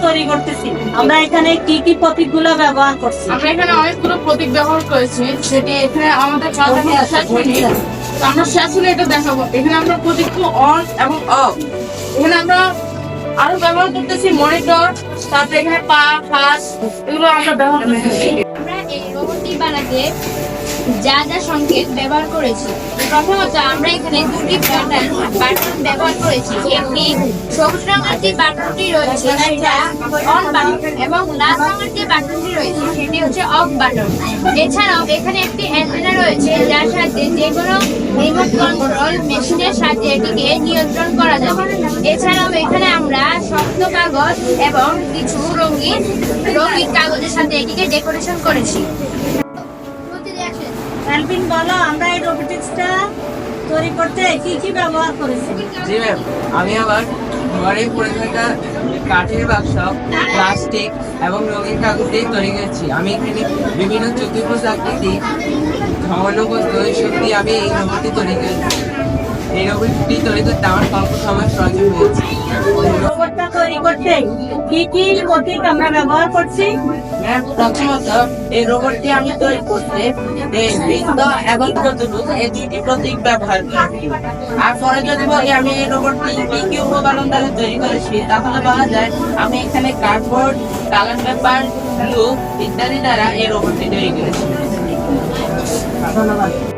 তৈরি করতেছি, আমরা এখানে কি কি প্রতীকগুলো ব্যবহার করছি? আমরা এখানে অনেকগুলো প্রতীক ব্যবহার করেছি, সেটি এখানে আমাদের কাছে শেষ হয়নি। তো আমরা শেষ হলে এটা দেখাবো। এখানে আমরা প্রতীকগুলো অন এবং অফ, এখানে আমরা আরো ব্যবহার করতেছি মনিটর, তারপরে এখানে পা, হাত, এগুলো আমরা ব্যবহার করতেছি। আমরা এই রোবটটি বানাতে যা যা সংকেত ব্যবহার করেছি, প্রথমত আমরা এখানে দুটি বাটন ব্যবহার করেছি। একটি সবুজ রঙের যে বাটনটি রয়েছে সেটা অন বাটন এবং লাল রঙের যে বাটনটি রয়েছে সেটি হচ্ছে অফ বাটন। এছাড়াও এখানে একটি অ্যান্টেনা রয়েছে যার সাথে যে কোনো রিমোট কন্ট্রোল মেশিনের সাথে এটিকে নিয়ন্ত্রণ করা যাবে। এছাড়াও এখানে আমরা শক্ত কাগজ এবং কিছু রঙিন কাগজের সাথে এটিকে ডেকোরেশন করেছি। অ্যালভিন বলো, আমরা এই রোবোটিক্সটা তৈরি করতে কি কি ব্যবহার করেছি? জি ম্যাম, আমি আমার ঘরে পড়ে থাকা কাঠের বাক্স, প্লাস্টিক এবং রঙিন কাগজ দিয়ে তৈরি করেছি। আমি এখানে বিভিন্ন চতুর্ভুজ আকৃতি ঘনবস্তু শক্তি আমি এই রোবটটি তৈরি করেছি। এই রোবটটি তৈরি করতে আমার স্বল্প সময় প্রয়োজন হয়েছে। রোবটটা তৈরি করতে কি কি প্রতীক আমরা ব্যবহার করছি? ম্যাম, প্রথমত এই রোবটটি আমি তৈরি করতে বৃত্ত এবং চতুর্ভুজ এই দুটি প্রতীক ব্যবহার করেছি। আর পরে যদি বলি আমি এই রোবটটি কি কি উপকরণ দ্বারা তৈরি করেছি, তাহলে বলা যায় আমি এখানে কার্ডবোর্ড, কালার পেপার, গ্লু ইত্যাদি দ্বারা এই রোবটটি তৈরি করেছি। ধন্যবাদ।